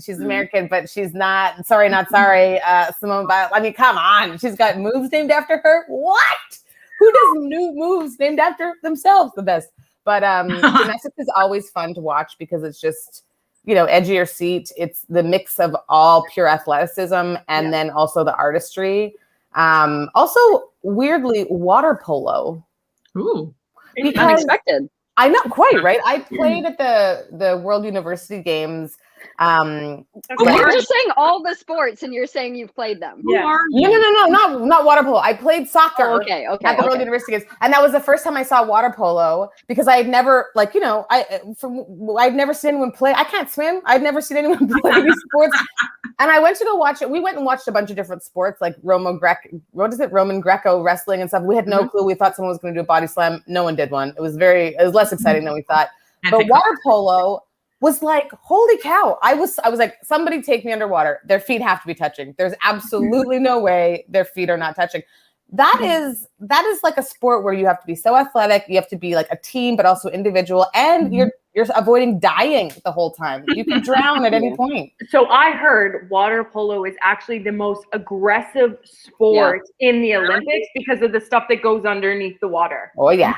she's American, but she's not sorry. Simone Biles. I mean, come on. She's got moves named after her. What? Who does new moves named after themselves the best? But gymnastics is always fun to watch because it's just, edge of your seat. It's the mix of all pure athleticism and then also the artistry. Also, weirdly, water polo. Ooh. Because unexpected. I'm not quite right. I played at the World University Games. You're just saying all the sports, and you're saying you've played them. Yeah. No, not water polo. I played soccer. Oh, okay. At the World University Games, and that was the first time I saw water polo because I had never, I'd never seen anyone play. I can't swim. I'd never seen anyone play these sports, and I went to go watch it. We went and watched a bunch of different sports like Roman Greco wrestling and stuff. We had no clue. We thought someone was going to do a body slam. No one did one. It was less exciting than we thought. But water polo was like, holy cow. I was like, somebody take me underwater. Their feet have to be touching. There's absolutely no way their feet are not touching. That is like a sport where you have to be so athletic. You have to be like a team, but also individual. And you're avoiding dying the whole time. You can drown at any point. So I heard water polo is actually the most aggressive sport in the Olympics because of the stuff that goes underneath the water. Oh yeah.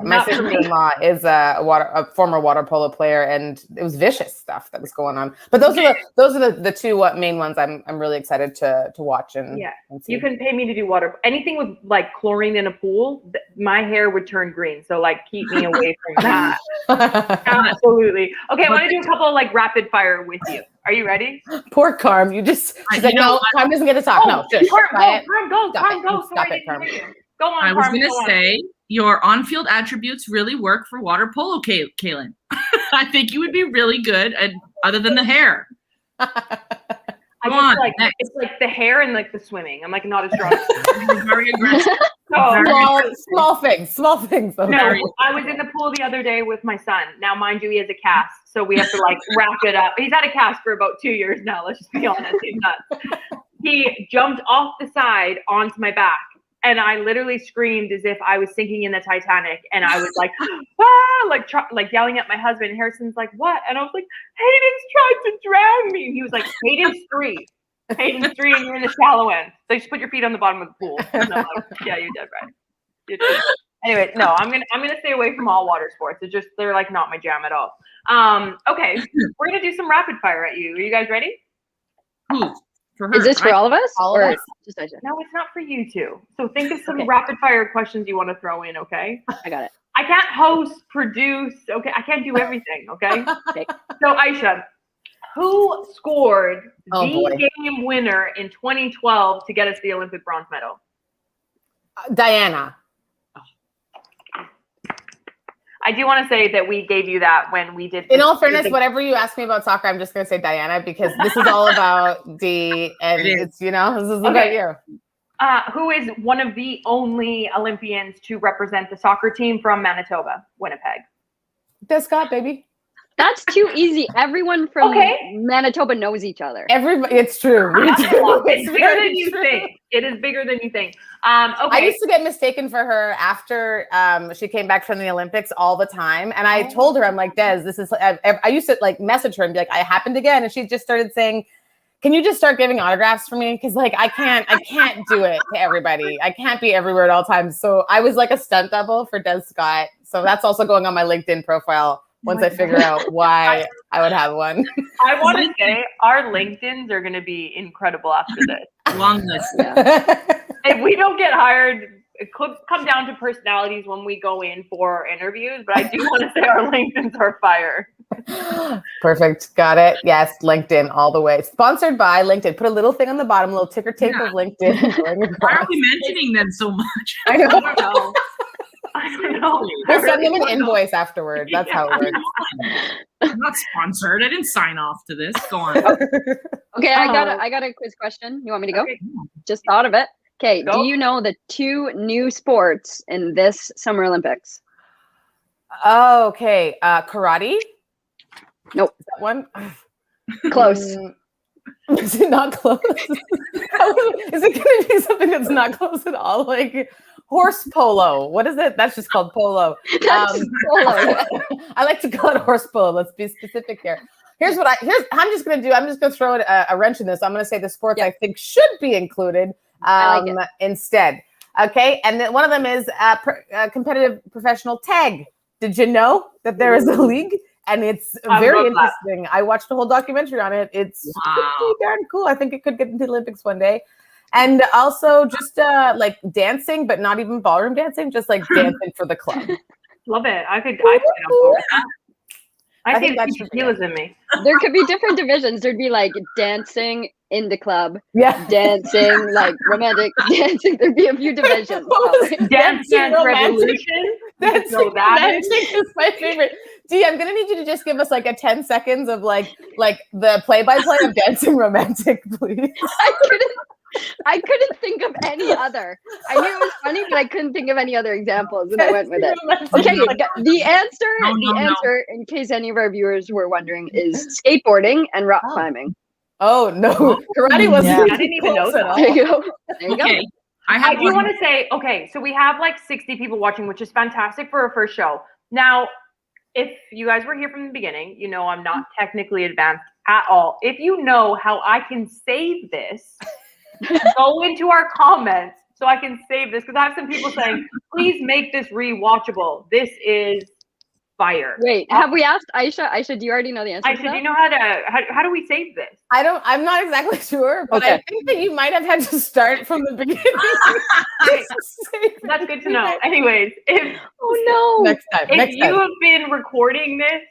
My sister-in-law is a former water polo player, and it was vicious stuff that was going on. But those are the two main ones I'm really excited to watch and see. You can pay me to do water. Anything with like chlorine in a pool, my hair would turn green. So like keep me away from that. Absolutely. Okay, I want to do a couple of like rapid fire with you. Are you ready? Poor Carm. She's like, no, Carm doesn't get to talk. No, just Carm, go. Stop it, Carm. Go on, I was going to say your on-field attributes really work for water polo, Kaylin. I think you would be really good at other than the hair. It's like the hair and like the swimming. I'm like not as strong. Very aggressive. Small things. No, I was in the pool the other day with my son. Now, mind you, he has a cast, so we have to like wrap it up. He's had a cast for about 2 years now. Let's just be honest. He's nuts. He jumped off the side onto my back, and I literally screamed as if I was sinking in the Titanic. And I was like, like yelling at my husband. Harrison's like, what? And I was like, Hayden's tried to drown me. And he was like, Hayden's 3, and you're in the shallow end. So just put your feet on the bottom of the pool. No, yeah, you're dead right. Anyway, no, I'm gonna stay away from all water sports. They're like not my jam at all. Okay, we're gonna do some rapid fire at you. Are you guys ready? Is this for all of us? Or just Aisha? No, it's not for you two. So think of some rapid fire questions you want to throw in. Okay. I got it. I can't host, produce. Okay, I can't do everything. Okay. So Aisha, who scored the game winner in 2012 to get us the Olympic bronze medal? Diana. I do want to say that we gave you that when we did. In all fairness, whatever you ask me about soccer, I'm just going to say Diana because this is all about D, and it's this is about you. Who is one of the only Olympians to represent the soccer team from Manitoba, Winnipeg? Des Scott, baby. That's too easy. Everyone from Manitoba knows each other. Everybody, it's true. It's bigger than you think. It is bigger than you think. I used to get mistaken for her after she came back from the Olympics all the time. And I told her, I'm like, Des, this is, I used to like message her and be like, I happened again. And she just started saying, can you just start giving autographs for me? Because like, I can't do it to everybody. I can't be everywhere at all times. So I was like a stunt double for Des Scott. So that's also going on my LinkedIn profile. Once I figure out why I would have one. I want to say our LinkedIns are going to be incredible after this. Long list. If we don't get hired, it could come down to personalities when we go in for interviews, but I do want to say our LinkedIns are fire. Perfect. Got it. Yes, LinkedIn all the way. Sponsored by LinkedIn. Put a little thing on the bottom, a little ticker tape of LinkedIn. Why are we mentioning them so much? I don't know. I don't know. We'll send them an invoice afterward. That's how it works. I'm not sponsored. I didn't sign off to this. Go on. Okay, I got a quiz question. You want me to go? Just thought of it. Okay, Go. do you know the 2 new sports in this Summer Olympics? Oh, okay. Karate? Nope. Is that one? Close. Is it not close? Is it going to be something that's not close at all? Like horse polo. What is it? That's just called polo. That's polo, yeah. I like to call it horse polo. Let's be specific here. I'm just going to do. I'm just going to throw a wrench in this. I'm going to say the sports I think should be included instead. Okay, and then one of them is competitive professional tag. Did you know that there is a league? And it's very interesting. I watched a whole documentary on it. It's pretty darn cool. I think it could get into the Olympics one day. And also just like dancing, but not even ballroom dancing, just like dancing for the club. Love it. I could get on board with that. I think that's tequila's in me. There could be different divisions. There'd be like dancing in the club, dancing, like romantic dancing. There'd be a few divisions. Dance revolution. That's is my favorite. Dee, I'm gonna need you to just give us like a 10 seconds of like the play-by-play of dancing romantic, please. I couldn't think of any other. I knew it was funny, but I couldn't think of any other examples, and I went with it. Okay, the answer, in case any of our viewers were wondering, is skateboarding and rock climbing. Oh no, karate wasn't. I didn't even know that. There you go. There you go. Okay. I do want to say, okay, so we have like 60 people watching, which is fantastic for our first show. Now, if you guys were here from the beginning, you know I'm not technically advanced at all. If you know how I can save this, go into our comments so I can save this, because I have some people saying, please make this rewatchable. This is fire. Wait, have we asked Aisha? Aisha, do you already know the answer? Aisha, do you know how do we save this? I'm not exactly sure, but I think that you might have had to start from the beginning. That's good to know. Anyways, next time. If you have been recording this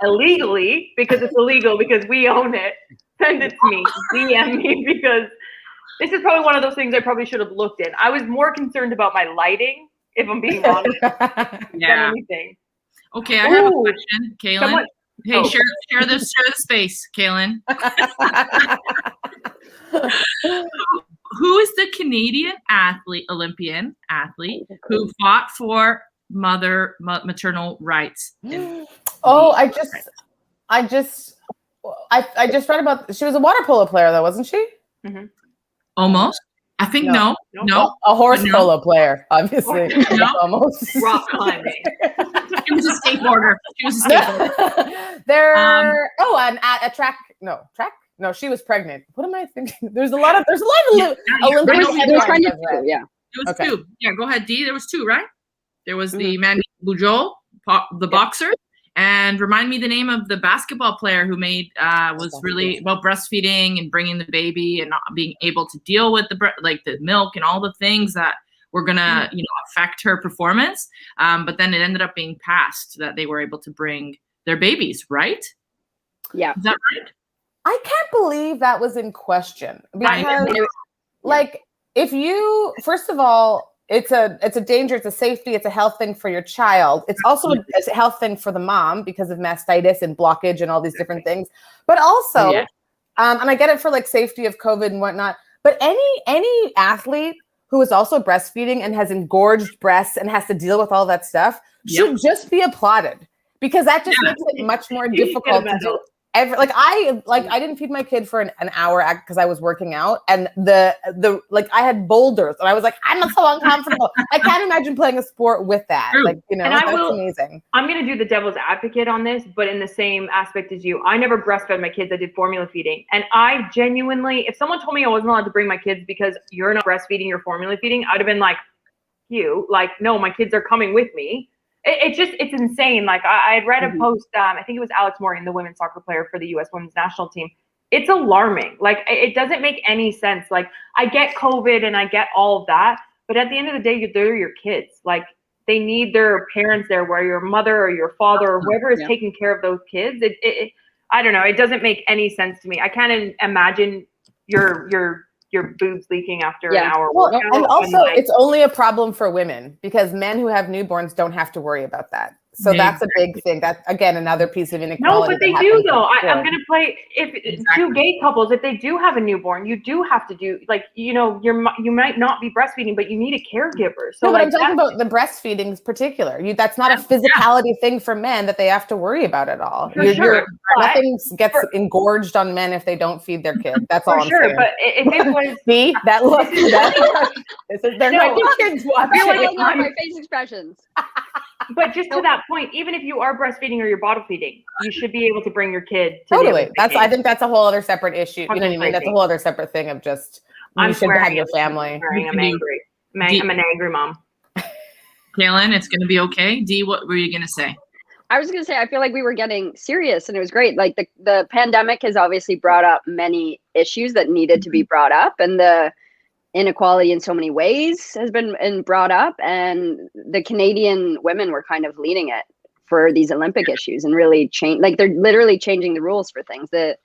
illegally, because it's illegal, because we own it, send it to me, DM me, because this is probably one of those things I probably should have looked in. I was more concerned about my lighting, if I'm being honest, than anything. Okay, I have a question, Kaylin. Share the space, Kaylin. Who is the Canadian Olympian athlete who fought for maternal rights? I just read about. She was a water polo player, though, wasn't she? Mm-hmm. Almost. I think no. A horse polo player, obviously. Almost. Rock climbing. She was a skateboarder. A track. No, she was pregnant. What am I thinking? There's a lot of Olympic. There was 2. Yeah, go ahead, Dee. There was 2, right? There was the Mandy Bujold, the boxer, and remind me the name of the basketball player who was really about breastfeeding and bringing the baby and not being able to deal with the milk and all the things that were gonna affect her performance. But then it ended up being passed that they were able to bring their babies, right? Yeah. Is that right? I can't believe that was in question, because if you, first of all, it's a danger, it's a safety, it's a health thing for your child. It's also a health thing for the mom because of mastitis and blockage and all these different things. But also, and I get it for like safety of COVID and whatnot, but any athlete who is also breastfeeding and has engorged breasts and has to deal with all that stuff should just be applauded, because that just makes it much more difficult to do. I didn't feed my kid for an hour because I was working out, and the I had boulders, and I was like, I'm so uncomfortable. I can't imagine playing a sport with that. That's amazing. I'm gonna do the devil's advocate on this, but in the same aspect as you, I never breastfed my kids. I did formula feeding, and I genuinely, if someone told me I wasn't allowed to bring my kids because you're not breastfeeding, you're formula feeding, I'd have been like, no, my kids are coming with me. It's insane. Like I had read a post, I think it was Alex Morgan, the women's soccer player for the U.S. women's national team. It's alarming. Like it doesn't make any sense. Like I get COVID and I get all of that, but at the end of the day, they're your kids. Like they need their parents there, where your mother or your father or whoever is taking care of those kids. I don't know. It doesn't make any sense to me. I can't imagine your boobs leaking after an hour workout. And also, it's only a problem for women, because men who have newborns don't have to worry about that. So that's a big thing. That's, again, another piece of inequality. No, but they do though. I'm going to play, if two gay couples, if they do have a newborn, you do have to do, like, you know, you might not be breastfeeding, but you need a caregiver. So no, but like, I'm talking about the breastfeeding in particular. That's not a physicality thing for men that they have to worry about at all. For sure. Nothing gets engorged on men if they don't feed their kid. That's all I'm saying. But if it was... See, that look, they're not kids watching. My face expressions. But just to that point, even if you are breastfeeding or you're bottle feeding, you should be able to bring your kid to totally. I think that's a whole other separate issue. You know what I mean? That's a whole other separate thing of just you should have your family. I'm angry. I'm an angry mom. Kaylin, it's going to be okay. Dee, what were you going to say? I was going to say, I feel like we were getting serious and it was great. Like the pandemic has obviously brought up many issues that needed to be brought up, and the inequality in so many ways has been brought up, and the Canadian women were kind of leading it for these Olympic issues and really they're literally changing the rules for things that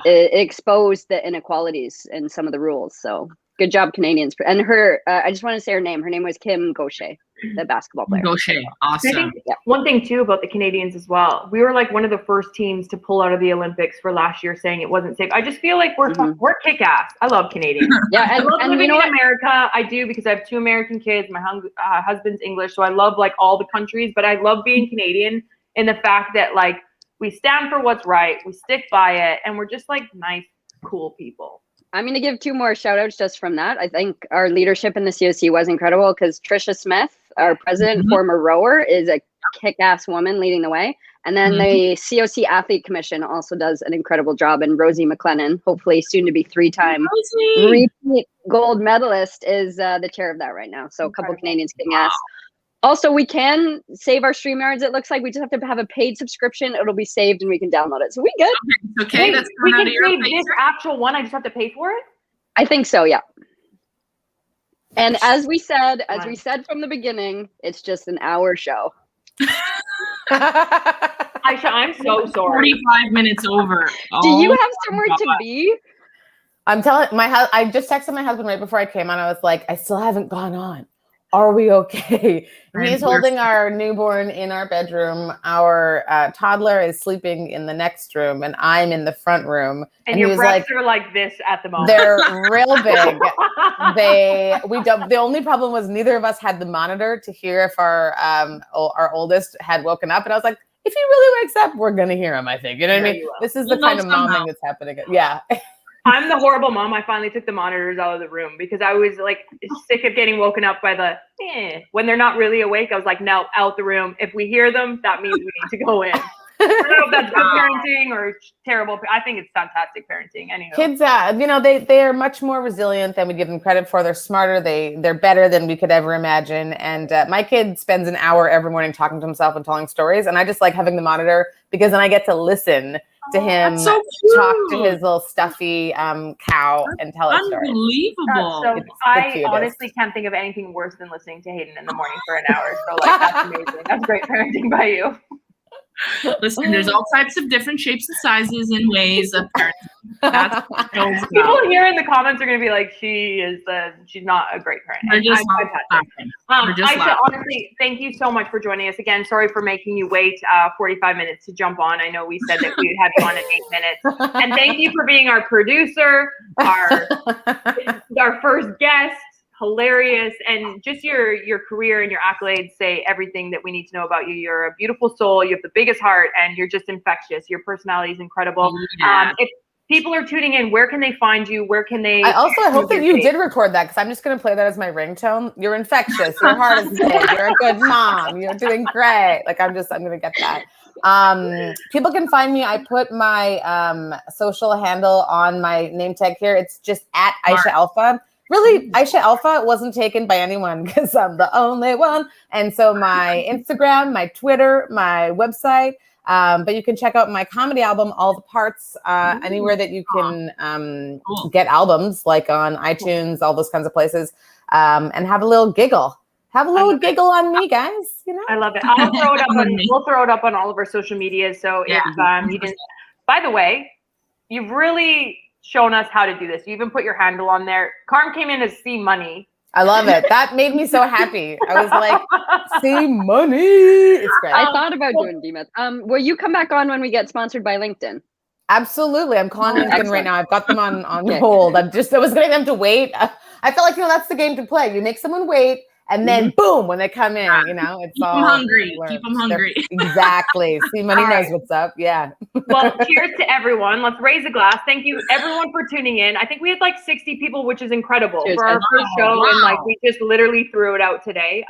it exposed the inequalities in some of the rules. So good job, Canadians. And I just want to say her name. Her name was Kim Gaucher, the basketball player. Gaucher, awesome. I think one thing too about the Canadians as well, we were like one of the first teams to pull out of the Olympics for last year, saying it wasn't safe. I just feel like we're kick-ass. I love Canadians. I love living in America. I do, because I have 2 American kids. My husband's English, so I love like all the countries. But I love being Canadian in the fact that like we stand for what's right, we stick by it, and we're just like nice, cool people. I'm going to give 2 more shout outs just from that. I think our leadership in the COC was incredible, because Trisha Smith, our president, former rower, is a kick-ass woman leading the way. And then the COC Athlete Commission also does an incredible job. And Rosie McLennan, hopefully soon to be 3-time repeat gold medalist, is the chair of that right now. So a couple Canadians kicking ass. Also, we can save our StreamYards. It looks like we just have to have a paid subscription. It'll be saved and we can download it. So we good. Okay, that's we can save this actual one. I just have to pay for it? I think so, yeah. And as we said from the beginning, it's just an hour show. Aisha, I'm so sorry. 45 minutes over. Do you have somewhere to be? I'm telling I just texted my husband right before I came on. I was like, I still haven't gone on. Are we okay? He's holding our newborn in our bedroom. Our toddler is sleeping in the next room, and I'm in the front room. And your breasts are like this at the moment. They're real big. The only problem was neither of us had the monitor to hear if our oldest had woken up. And I was like, if he really wakes up, we're gonna hear him. I think, you know what I mean. This is the kind of momming that's happening. Yeah. I'm the horrible mom. I finally took the monitors out of the room because I was like sick of getting woken up by the when they're not really awake. I was like, no, out the room. If we hear them, that means we need to go in. I don't know if that's good parenting or terrible. I think it's fantastic parenting. Anyhow. Kids, they are much more resilient than we give them credit for. They're smarter. They're better than we could ever imagine. And my kid spends an hour every morning talking to himself and telling stories. And I just like having the monitor because then I get to listen to him talk to his little stuffy cow and tell it stories. Unbelievable. I honestly can't think of anything worse than listening to Hayden in the morning for an hour. So like that's amazing. That's great parenting by you. Listen, there's all types of different shapes and sizes and ways of parenting. People here in the comments are going to be like, she's not a great parent. They're just Aisha, honestly, thank you so much for joining us again. Sorry for making you wait 45 minutes to jump on. I know we said that we'd have you on in 8 minutes. And thank you for being our producer, our first guest. Hilarious, and just your career and your accolades say everything that we need to know about you. You're a beautiful soul, you have the biggest heart, and you're just infectious. Your personality is incredible. If people are tuning in, where can they find you? Where can they? I hope that you did record that, because I'm just going to play that as my ringtone. You're infectious. Your heart is big. You're a good mom. You're doing great. Like I'm going to get that. People can find me. I put my social handle on my name tag here. It's just at Aisha Alpha. Really, Aisha Alpha wasn't taken by anyone because I'm the only one. And so my Instagram, my Twitter, my website, but you can check out my comedy album, All the Parts, anywhere that you can get albums, like on iTunes, all those kinds of places, and have a little giggle. Have a little giggle on me, guys. You know, I love it. We'll throw it up on all of our social media. So if you didn't, by the way, you've really shown us how to do this. You even put your handle on there. Carm came in as C Money. I love it. That made me so happy. I was like, see money. It's great. I thought about doing DMET. Will you come back on when we get sponsored by LinkedIn? Absolutely. I'm calling LinkedIn excellent. right now. I've got them on hold. I was getting them to wait. I felt like, that's the game to play. You make someone wait, and then boom, when they come in, it's Keep all them hungry. Keep them hungry. Exactly. See, money All knows right. what's up. Yeah. Well, cheers to everyone. Let's raise a glass. Thank you everyone for tuning in. I think we had like 60 people, which is incredible Cheers, for our guys. first show. Wow. And like, we just literally threw it out today.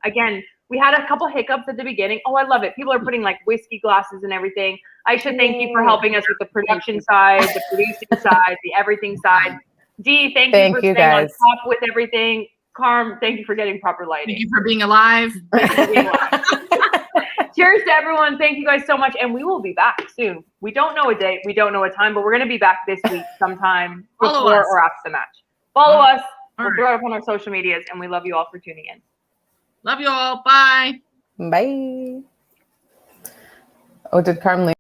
Again, we had a couple hiccups at the beginning. Oh, I love it. People are putting like whiskey glasses and everything. Aisha, thank you for helping us with the production side, the producing side, the everything side. Dee, thank you for staying on top with everything. Carm, thank you for getting proper lighting. Thank you for being alive. Cheers to everyone. Thank you guys so much. And we will be back soon. We don't know a date. We don't know a time, but we're going to be back this week sometime before or after the match. Follow us. We'll throw it up on our social medias. And we love you all for tuning in. Love you all. Bye. Bye. Oh, did Carm leave?